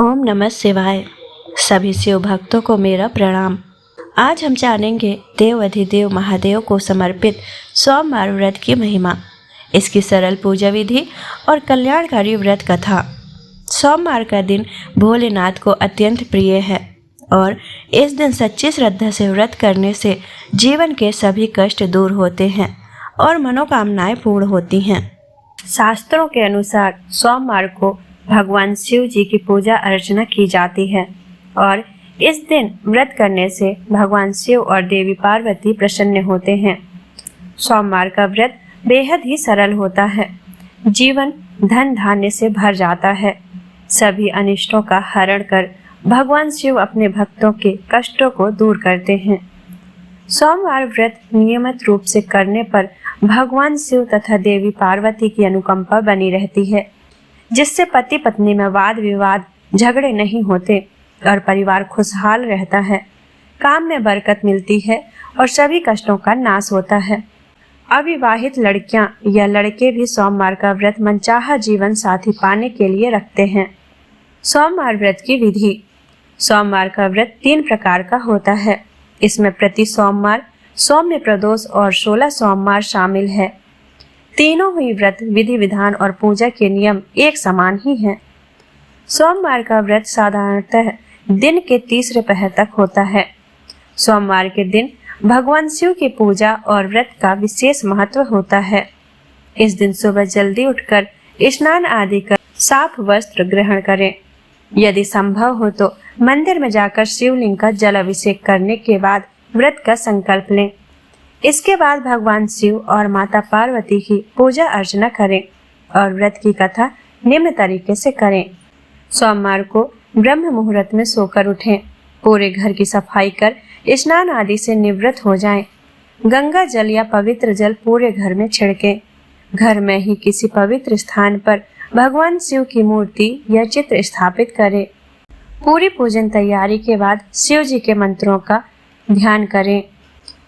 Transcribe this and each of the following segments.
ओम नमः शिवाय। सभी शिव भक्तों को मेरा प्रणाम। आज हम जानेंगे देव अधिदेव महादेव को समर्पित सोमवार व्रत की महिमा, इसकी सरल पूजा विधि और कल्याणकारी व्रत कथा। सोमवार का दिन भोलेनाथ को अत्यंत प्रिय है और इस दिन सच्ची श्रद्धा से व्रत करने से जीवन के सभी कष्ट दूर होते हैं और मनोकामनाएं पूर्ण होती हैं। शास्त्रों के अनुसार सोमवार को भगवान शिव जी की पूजा अर्चना की जाती है और इस दिन व्रत करने से भगवान शिव और देवी पार्वती प्रसन्न होते हैं। सोमवार का व्रत बेहद ही सरल होता है। जीवन धन धान्य से भर जाता है। सभी अनिष्टों का हरण कर भगवान शिव अपने भक्तों के कष्टों को दूर करते हैं। सोमवार व्रत नियमित रूप से करने पर भगवान शिव तथा देवी पार्वती की अनुकंपा बनी रहती है, जिससे पति पत्नी में वाद विवाद झगड़े नहीं होते और परिवार खुशहाल रहता है। काम में बरकत मिलती है और सभी कष्टों का नाश होता है। अविवाहित लड़कियां या लड़के भी सोमवार का व्रत मनचाहा जीवन साथी पाने के लिए रखते हैं। सोमवार व्रत की विधि। सोमवार का व्रत 3 प्रकार का होता है। इसमें प्रति सोमवार, सौम्य प्रदोष और 16 सोमवार शामिल है। तीनों ही व्रत विधि विधान और पूजा के नियम एक समान ही हैं। सोमवार का व्रत साधारणतः दिन के तीसरे पहर तक होता है। सोमवार के दिन भगवान शिव की पूजा और व्रत का विशेष महत्व होता है। इस दिन सुबह जल्दी उठकर स्नान आदि कर साफ वस्त्र ग्रहण करें। यदि संभव हो तो मंदिर में जाकर शिवलिंग का जल अभिषेक करने के बाद व्रत का संकल्प लें। इसके बाद भगवान शिव और माता पार्वती की पूजा अर्चना करें और व्रत की कथा निम्न तरीके से करें। सोमवार को ब्रह्म मुहूर्त में सोकर उठें। पूरे घर की सफाई कर स्नान आदि से निवृत्त हो जाएं। गंगा जल या पवित्र जल पूरे घर में छिड़कें। घर में ही किसी पवित्र स्थान पर भगवान शिव की मूर्ति या चित्र स्थापित करें। पूरी पूजन तैयारी के बाद शिव जी के मंत्रों का ध्यान करें।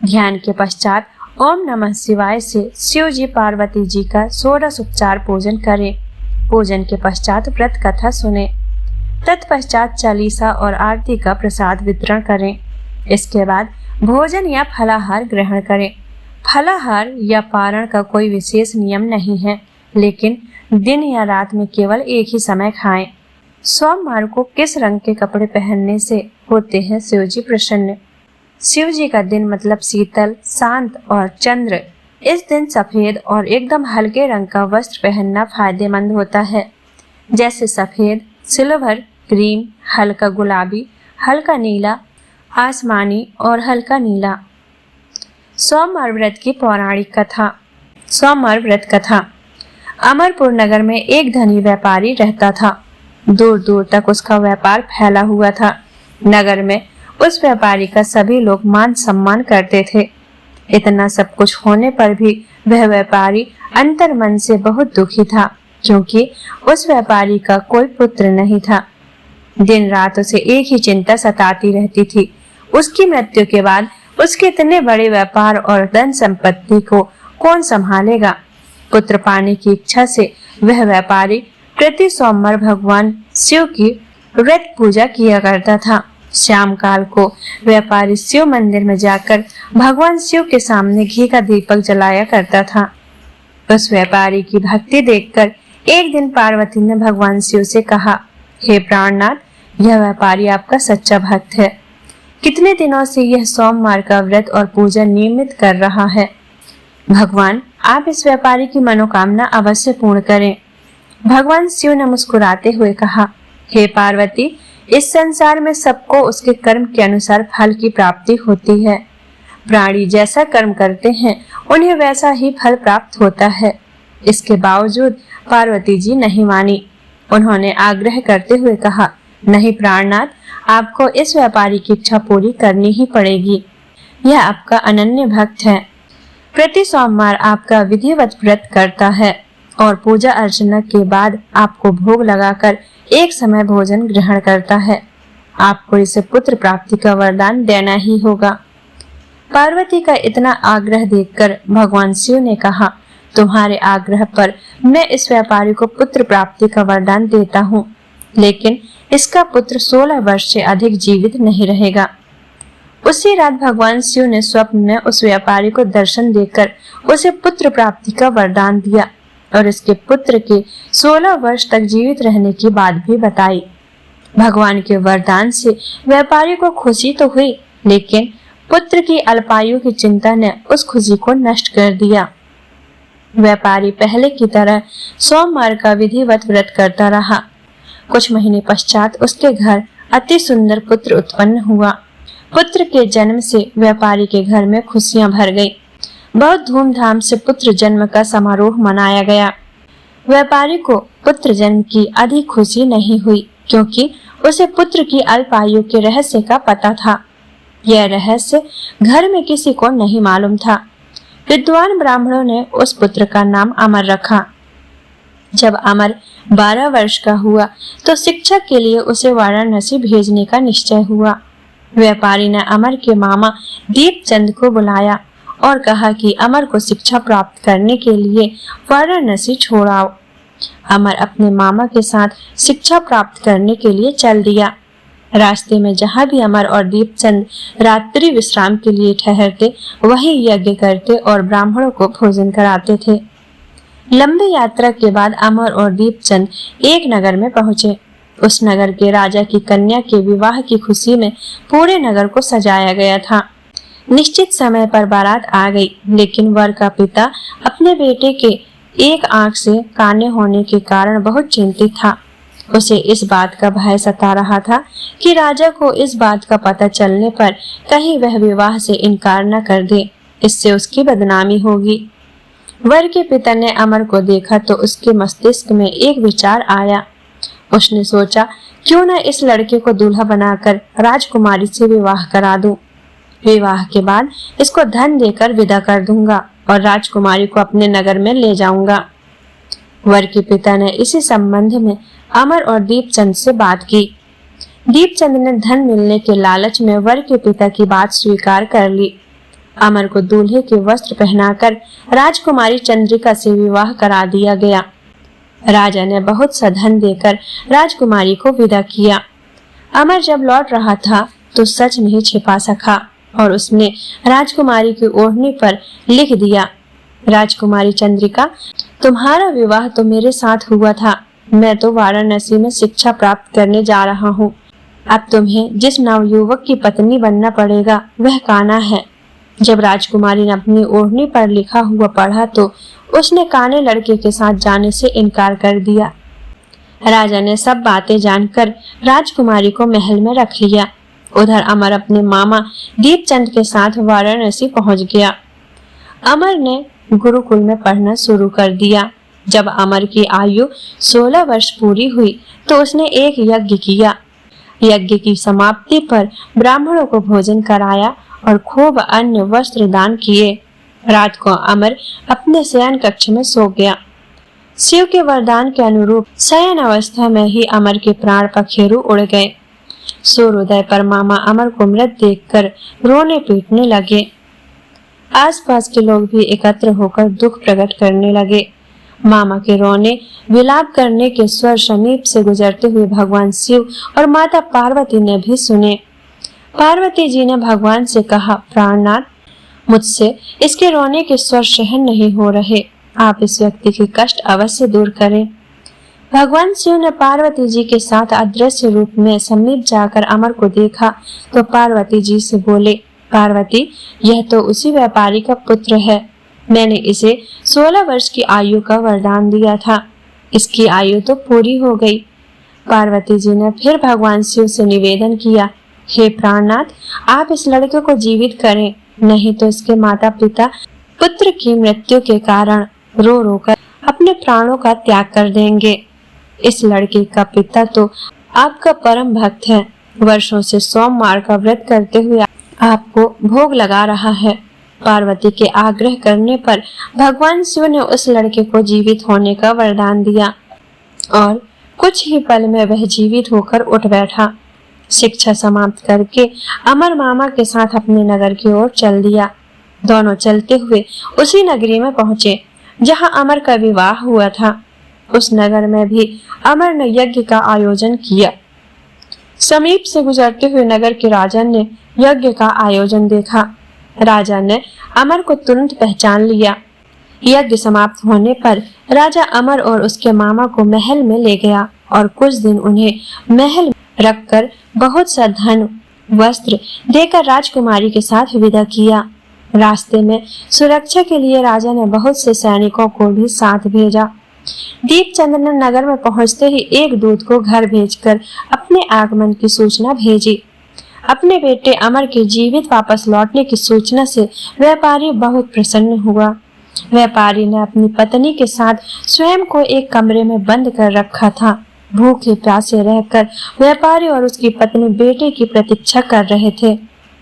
ध्यान के पश्चात ओम नमः शिवाय से शिव जी पार्वती जी का षोडशोपचार पूजन करें। पूजन के पश्चात व्रत कथा सुने। तत्पश्चात चालीसा और आरती का प्रसाद वितरण करें। इसके बाद भोजन या फलाहार ग्रहण करें। फलाहार या पारण का कोई विशेष नियम नहीं है, लेकिन दिन या रात में केवल एक ही समय खाएं। सोमवार को किस रंग के कपड़े पहनने से होते हैं शिव जी प्रसन्न? शिव जी का दिन मतलब शीतल, शांत और चंद्र। इस दिन सफेद और एकदम हल्के रंग का वस्त्र पहनना फायदेमंद होता है, जैसे सफेद, सिल्वर, क्रीम, हल्का गुलाबी, हल्का नीला, आसमानी और हल्का नीला। सोमवार व्रत की पौराणिक कथा। सोमवार व्रत कथा। अमरपुर नगर में एक धनी व्यापारी रहता था। दूर दूर तक उसका व्यापार फैला हुआ था। नगर में उस व्यापारी का सभी लोग मान सम्मान करते थे। इतना सब कुछ होने पर भी वह व्यापारी अंतर मन से बहुत दुखी था, क्योंकि उस व्यापारी का कोई पुत्र नहीं था। दिन रात उसे एक ही चिंता सताती रहती थी। उसकी मृत्यु के बाद उसके इतने बड़े व्यापार और धन संपत्ति को कौन संभालेगा? पुत्र पाने की इच्छा से वह व्यापारी प्रति सोमवार भगवान शिव की व्रत पूजा किया करता था। शाम काल को व्यापारी शिव मंदिर में जाकर भगवान शिव के सामने घी का दीपक जलाया करता था। उस व्यापारी की भक्ति देखकर एक दिन पार्वती ने भगवान शिव से कहा, हे प्राणनाथ, यह व्यापारी आपका सच्चा भक्त है। कितने दिनों से यह सोमवार का व्रत और पूजा नियमित कर रहा है। भगवान, आप इस व्यापारी की मनोकामना अवश्य पूर्ण करें। भगवान शिव ने मुस्कुराते हुए कहा, हे पार्वती, इस संसार में सबको उसके कर्म के अनुसार फल की प्राप्ति होती है। प्राणी जैसा कर्म करते हैं उन्हें वैसा ही फल प्राप्त होता है। इसके बावजूद पार्वती जी नहीं मानी। उन्होंने आग्रह करते हुए कहा, नहीं प्राणनाथ, आपको इस व्यापारी की इच्छा पूरी करनी ही पड़ेगी। यह आपका अनन्य भक्त है। प्रति सोमवार आपका विधिवत व्रत करता है और पूजा अर्चना के बाद आपको भोग लगाकर एक समय भोजन ग्रहण करता है। आपको इसे पुत्र प्राप्ति का वरदान देना ही होगा। पार्वती का इतना आग्रह देखकर भगवान शिव ने कहा, तुम्हारे आग्रह पर मैं इस व्यापारी को पुत्र प्राप्ति का वरदान देता हूँ। लेकिन इसका पुत्र 16 वर्ष से अधिक जीवित नहीं रहेगा। उसी रात भगवान शिव ने स्वप्न में उस व्यापारी को दर्शन देकर उसे पुत्र प्राप्ति का वरदान दिया और इसके पुत्र के 16 वर्ष तक जीवित रहने की बात भी बताई। भगवान के वरदान से व्यापारी को खुशी तो हुई, लेकिन पुत्र की अल्पायु की चिंता ने उस खुशी को नष्ट कर दिया। व्यापारी पहले की तरह सोमवार का विधिवत व्रत करता रहा। कुछ महीने पश्चात उसके घर अति सुंदर पुत्र उत्पन्न हुआ। पुत्र के जन्म से व्यापारी के घर में खुशियां भर गई। बहुत धूमधाम से पुत्र जन्म का समारोह मनाया गया। व्यापारी को पुत्र जन्म की अधिक खुशी नहीं हुई, क्योंकि उसे पुत्र की अल्पायु के रहस्य का पता था। यह रहस्य घर में किसी को नहीं मालूम था। विद्वान ब्राह्मणों ने उस पुत्र का नाम अमर रखा। जब अमर 12 वर्ष का हुआ तो शिक्षा के लिए उसे वाराणसी भेजने का निश्चय हुआ। व्यापारी ने अमर के मामा दीपचंद को बुलाया और कहा कि अमर को शिक्षा प्राप्त करने के लिए वाराणसी छोड़ाओ। अमर अपने मामा के साथ शिक्षा प्राप्त करने के लिए चल दिया। रास्ते में जहाँ भी अमर और दीपचंद रात्रि विश्राम के लिए ठहरते, वही यज्ञ करते और ब्राह्मणों को भोजन कराते थे। लंबी यात्रा के बाद अमर और दीपचंद एक नगर में पहुंचे। उस नगर के राजा की कन्या के विवाह की खुशी में पूरे नगर को सजाया गया था। निश्चित समय पर बारात आ गई, लेकिन वर का पिता अपने बेटे के एक आंख से काने होने के कारण बहुत चिंतित था। उसे इस बात का भय सता रहा था कि राजा को इस बात का पता चलने पर कहीं वह विवाह से इनकार न कर दे, इससे उसकी बदनामी होगी। वर के पिता ने अमर को देखा तो उसके मस्तिष्क में एक विचार आया। उसने सोचा, क्यों न इस लड़के को दूल्हा बनाकर राजकुमारी से विवाह करा दूं। विवाह के बाद इसको धन देकर विदा कर दूंगा और राजकुमारी को अपने नगर में ले जाऊंगा। वर के पिता ने इसी संबंध में अमर और दीपचंद से बात की। दीपचंद ने धन मिलने के लालच में वर के पिता की बात स्वीकार कर ली। अमर को दूल्हे के वस्त्र पहनाकर राजकुमारी चंद्रिका से विवाह करा दिया गया। राजा ने बहुत सा धन देकर राजकुमारी को विदा किया। अमर जब लौट रहा था तो सच नहीं छिपा सका और उसने राजकुमारी की ओढ़नी पर लिख दिया, राजकुमारी चंद्रिका, तुम्हारा विवाह तो मेरे साथ हुआ था। मैं तो वाराणसी में शिक्षा प्राप्त करने जा रहा हूँ। अब तुम्हें जिस नवयुवक की पत्नी बनना पड़ेगा वह कान्हा है। जब राजकुमारी ने अपनी ओढ़नी पर लिखा हुआ पढ़ा तो उसने काने लड़के के साथ जाने से इनकार कर दिया। राजा ने सब बातें जानकर राजकुमारी को महल में रख लिया। उधर अमर अपने मामा दीपचंद के साथ वाराणसी पहुंच गया। अमर ने गुरुकुल में पढ़ना शुरू कर दिया। जब अमर की आयु 16 वर्ष पूरी हुई तो उसने एक यज्ञ किया। यज्ञ की समाप्ति पर ब्राह्मणों को भोजन कराया और खूब अन्न वस्त्र दान किए। रात को अमर अपने शयन कक्ष में सो गया। शिव के वरदान के अनुरूप शयन अवस्था में ही अमर के प्राण पखेरु उड़ गए। सूर्योदय पर मामा अमर को मृत देखकर रोने पीटने लगे। आसपास के लोग भी एकत्र होकर दुख प्रकट करने लगे। मामा के रोने विलाप करने के स्वर समीप से गुजरते हुए भगवान शिव और माता पार्वती ने भी सुने। पार्वती जी ने भगवान से कहा, प्राणनाथ, मुझसे इसके रोने के स्वर सहन नहीं हो रहे, आप इस व्यक्ति के कष्ट अवश्य दूर करें। भगवान शिव ने पार्वती जी के साथ अदृश्य रूप में समीप जाकर अमर को देखा तो पार्वती जी से बोले, पार्वती, यह तो उसी व्यापारी का पुत्र है। मैंने इसे 16 वर्ष की आयु का वरदान दिया था। इसकी आयु तो पूरी हो गई। पार्वती जी ने फिर भगवान शिव से निवेदन किया, हे प्राणनाथ, आप इस लड़के को जीवित करें, नहीं तो इसके माता पिता पुत्र की मृत्यु के कारण रो रो कर अपने प्राणों का त्याग कर देंगे। इस लड़के का पिता तो आपका परम भक्त है, वर्षों से सोमवार का व्रत करते हुए आपको भोग लगा रहा है। पार्वती के आग्रह करने पर भगवान शिव ने उस लड़के को जीवित होने का वरदान दिया और कुछ ही पल में वह जीवित होकर उठ बैठा। शिक्षा समाप्त करके अमर मामा के साथ अपने नगर की ओर चल दिया। दोनों चलते हुए उसी नगरी में पहुंचे जहां अमर का विवाह हुआ था। उस नगर में भी अमर ने यज्ञ का आयोजन किया। समीप से गुजरते हुए नगर के राजा ने यज्ञ का आयोजन देखा। राजा ने अमर को तुरंत पहचान लिया। यज्ञ समाप्त होने पर राजा अमर और उसके मामा को महल में ले गया और कुछ दिन उन्हें महल में रखकर बहुत सा धन वस्त्र देकर राजकुमारी के साथ विदा किया। रास्ते में सुरक्षा के लिए राजा ने बहुत से सैनिकों को भी साथ भेजा। दीपचंद ने नगर में पहुंचते ही एक दूत को घर भेजकर अपने आगमन की सूचना भेजी। अपने बेटे अमर के जीवित वापस लौटने की सूचना से व्यापारी बहुत प्रसन्न हुआ। व्यापारी ने अपनी पत्नी के साथ स्वयं को एक कमरे में बंद कर रखा था। भूखे प्यासे रहकर व्यापारी और उसकी पत्नी बेटे की प्रतीक्षा कर रहे थे।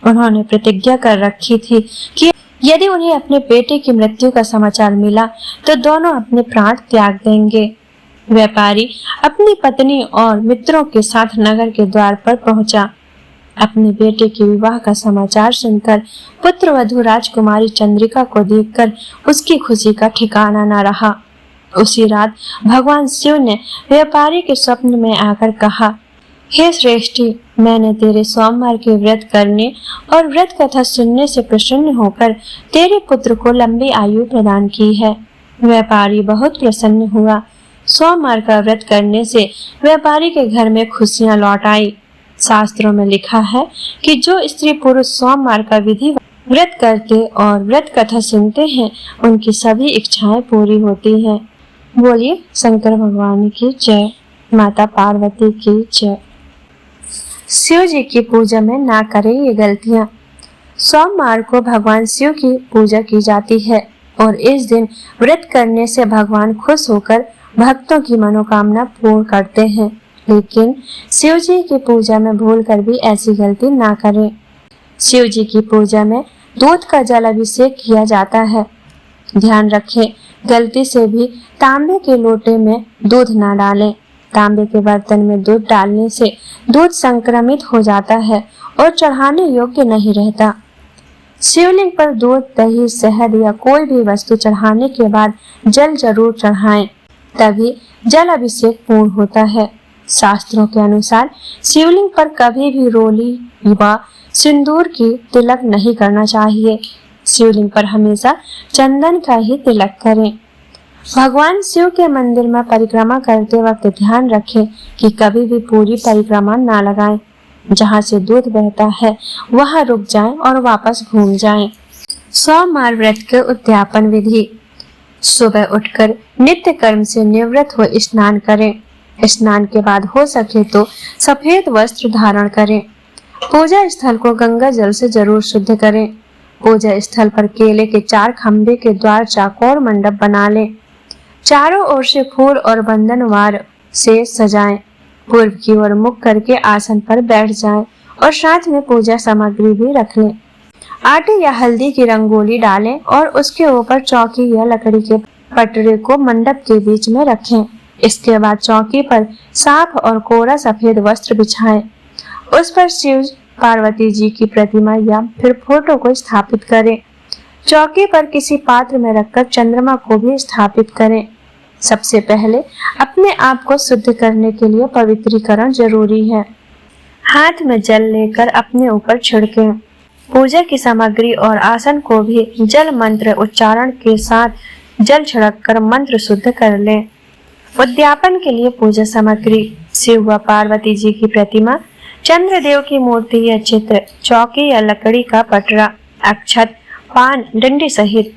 उन्होंने प्रतिज्ञा कर रखी थी कि यदि उन्हें अपने बेटे की मृत्यु का समाचार मिला तो दोनों अपने प्राण त्याग देंगे। व्यापारी अपनी पत्नी और मित्रों के साथ नगर के द्वार पर पहुंचा। अपने बेटे के विवाह का समाचार सुनकर पुत्रवधू राजकुमारी चंद्रिका को देखकर उसकी खुशी का ठिकाना न रहा। उसी रात भगवान शिव ने व्यापारी के स्वप्न में आकर कहा, हे श्रेष्ठी, मैंने तेरे सोमवार के व्रत करने और व्रत कथा सुनने से प्रसन्न होकर तेरे पुत्र को लंबी आयु प्रदान की है। व्यापारी बहुत प्रसन्न हुआ। सोमवार का व्रत करने से व्यापारी के घर में खुशियां लौट आई। शास्त्रों में लिखा है कि जो स्त्री पुरुष सोमवार का विधि व्रत करते और व्रत कथा सुनते हैं उनकी सभी इच्छाएं पूरी होती हैं। बोलिए शंकर भगवान की जय, माता पार्वती की जय। शिव जी की पूजा में ना करें ये गलतियां। सोमवार को भगवान शिव की पूजा की जाती है और इस दिन व्रत करने से भगवान खुश होकर भक्तों की मनोकामना पूर्ण करते हैं। लेकिन शिव जी की पूजा में भूलकर भी ऐसी गलती ना करें। शिव जी की पूजा में दूध का जल अभिषेक किया जाता है। ध्यान रखें, गलती से भी तांबे के लोटे में दूध ना डालें। तांबे के बर्तन में दूध डालने से दूध संक्रमित हो जाता है और चढ़ाने योग्य नहीं रहता। शिवलिंग पर दूध, दही, शहद या कोई भी वस्तु चढ़ाने के बाद जल जरूर चढ़ाएं, तभी जल अभिषेक पूर्ण होता है। शास्त्रों के अनुसार शिवलिंग पर कभी भी रोली व सिंदूर की तिलक नहीं करना चाहिए। शिवलिंग पर हमेशा चंदन का ही तिलक करें। भगवान शिव के मंदिर में परिक्रमा करते वक्त ध्यान रखें कि कभी भी पूरी परिक्रमा ना लगाएं। जहां से दूध बहता है वहां रुक जाएं और वापस घूम जाएं। सोमवार व्रत के उद्यापन विधि। सुबह उठकर नित्य कर्म से निवृत्त हो स्नान करें। स्नान के बाद हो सके तो सफेद वस्त्र धारण करें। पूजा स्थल को गंगा जल से जरूर शुद्ध करें। पूजा स्थल पर केले के 4 खंभे के द्वार चौकोर मंडप बना लें। चारों ओर से फूल और बंधनवार से सजाएं। पूर्व की ओर मुख करके आसन पर बैठ जाएं और साथ में पूजा सामग्री भी रख लें। आटे या हल्दी की रंगोली डालें और उसके ऊपर चौकी या लकड़ी के पटरे को मंडप के बीच में रखें। इसके बाद चौकी पर साफ और कोरा सफेद वस्त्र बिछाएं। उस पर शिव पार्वती जी की प्रतिमा या फिर फोटो को स्थापित करें। चौकी पर किसी पात्र में रखकर चंद्रमा को भी स्थापित करें। सबसे पहले अपने आप को शुद्ध करने के लिए पवित्रीकरण जरूरी है। हाथ में जल लेकर अपने ऊपर छिड़कें। पूजा की सामग्री और आसन को भी जल मंत्र उच्चारण के साथ जल छिड़ककर मंत्र शुद्ध कर लें। उद्यापन के लिए पूजा सामग्री: शिव व पार्वती जी की प्रतिमा, चंद्रदेव की मूर्ति या चित्र, चौकी या लकड़ी का पटरा, अक्षत, पान, डंडी सहित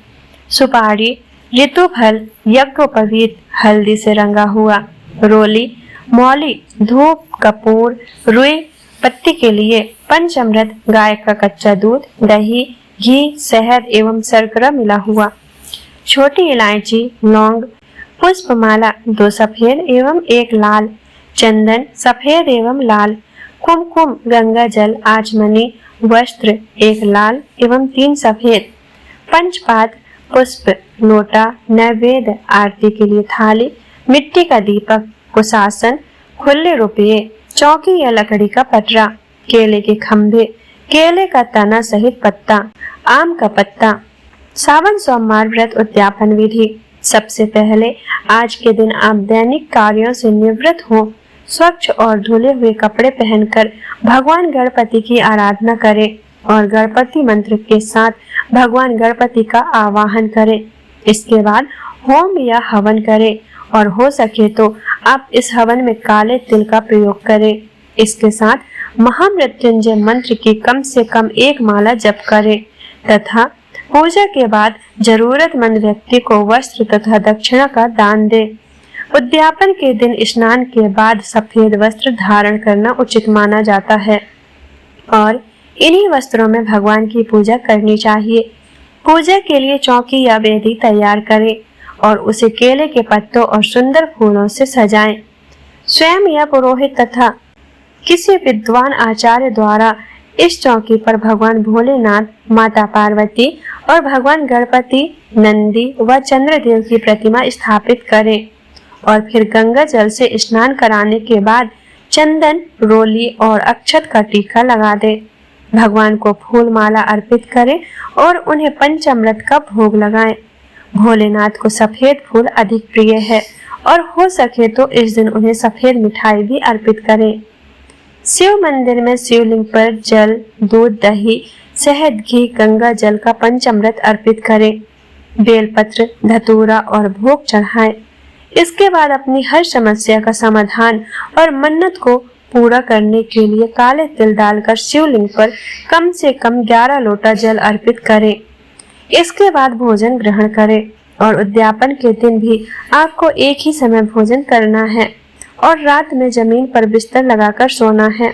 सुपारी, ऋतुफल, यज्ञोपवीत, हल्दी से रंगा हुआ, रोली, मौली, धूप, कपूर, रुई पत्ती के लिए पंचामृत, गाय का कच्चा दूध, दही, घी, शहद एवं शर्करा मिला हुआ, छोटी इलायची, लौंग, पुष्पमाला 2 सफेद एवं 1 लाल, चंदन सफेद एवं लाल, कुमकुम, गंगा जल, आचमनी, वस्त्र 1 लाल एवं 3 सफेद, पंचपात, पुष्प, लोटा, नैवेद्य, आरती के लिए थाली, मिट्टी का दीपक, कुशासन, खुले रुपये, चौकी या लकड़ी का पटरा, केले के खंभे, केले का तना सहित पत्ता, आम का पत्ता। सावन सोमवार व्रत उद्यापन विधि। सबसे पहले आज के दिन आप दैनिक कार्यों से निवृत्त हो स्वच्छ और धुले हुए कपड़े पहनकर भगवान गणपति की आराधना करें और गणपति मंत्र के साथ भगवान गणपति का आवाहन करें। इसके बाद होम या हवन करें और हो सके तो आप इस हवन में काले तिल का प्रयोग करें। इसके साथ महामृत्युंजय मंत्र की कम से कम 1 माला जप करें तथा पूजा के बाद जरूरतमंद व्यक्ति को वस्त्र तथा दक्षिणा का दान दें। उद्यापन के दिन स्नान के बाद सफेद वस्त्र धारण करना उचित माना जाता है और इन्हीं वस्त्रों में भगवान की पूजा करनी चाहिए। पूजा के लिए चौकी या वेदी तैयार करें और उसे केले के पत्तों और सुंदर फूलों से सजाएं। स्वयं या पुरोहित तथा किसी विद्वान आचार्य द्वारा इस चौकी पर भगवान भोलेनाथ, माता पार्वती और भगवान गणपति, नंदी व चंद्रदेव की प्रतिमा स्थापित करें और फिर गंगा जल से स्नान कराने के बाद चंदन, रोली और अक्षत का टीका लगा दें। भगवान को फूल माला अर्पित करें और उन्हें पंचामृत का भोग लगाएं। भोलेनाथ को सफेद फूल अधिक प्रिय है और हो सके तो इस दिन उन्हें सफेद मिठाई भी अर्पित करें। शिव मंदिर में शिवलिंग पर जल, दूध, दही, शहद, घी, गंगा जल का पंचामृत अर्पित करें। बेलपत्र, धतूरा और भोग चढ़ाएं। इसके बाद अपनी हर समस्या का समाधान और मन्नत को पूरा करने के लिए काले तिल डालकर शिवलिंग पर कम से कम 11 लोटा जल अर्पित करें। इसके बाद भोजन ग्रहण करें और उद्यापन के दिन भी आपको एक ही समय भोजन करना है और रात में जमीन पर बिस्तर लगाकर सोना है।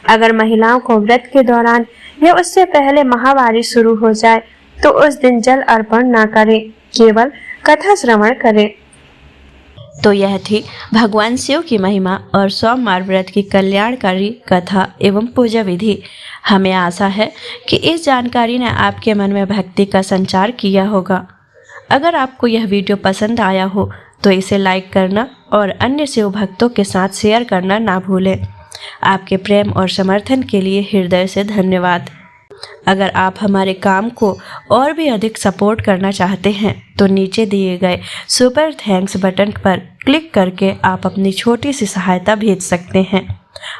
अगर महिलाओं को व्रत के दौरान या उससे पहले माहवारी शुरू हो जाए तो उस दिन जल अर्पण ना करें, केवल कथा श्रवण करें। तो यह थी भगवान शिव की महिमा और सोमवार व्रत की कल्याणकारी कथा एवं पूजा विधि। हमें आशा है कि इस जानकारी ने आपके मन में भक्ति का संचार किया होगा। अगर आपको यह वीडियो पसंद आया हो तो इसे लाइक करना और अन्य शिव भक्तों के साथ शेयर करना ना भूलें। आपके प्रेम और समर्थन के लिए हृदय से धन्यवाद। अगर आप हमारे काम को और भी अधिक सपोर्ट करना चाहते हैं तो नीचे दिए गए सुपर थैंक्स बटन पर क्लिक करके आप अपनी छोटी सी सहायता भेज सकते हैं।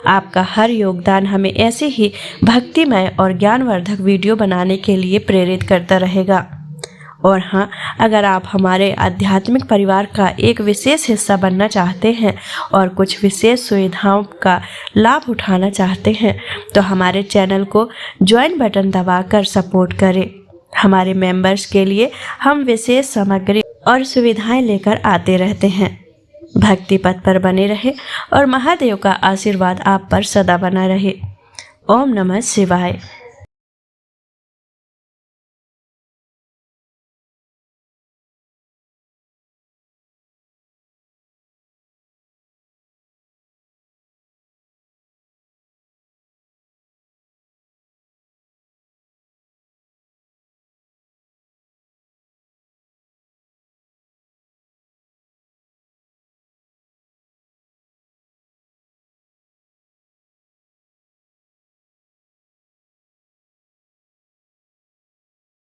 आपका हर योगदान हमें ऐसे ही भक्तिमय और ज्ञानवर्धक वीडियो बनाने के लिए प्रेरित करता रहेगा। और हाँ, अगर आप हमारे आध्यात्मिक परिवार का एक विशेष हिस्सा बनना चाहते हैं और कुछ विशेष सुविधाओं का लाभ उठाना चाहते हैं तो हमारे चैनल को ज्वाइन बटन दबाकर सपोर्ट करें। हमारे मेंबर्स के लिए हम विशेष सामग्री और सुविधाएं लेकर आते रहते हैं। भक्ति पथ पर बने रहे और महादेव का आशीर्वाद आप पर सदा बना रहे। ओम नमः शिवाय।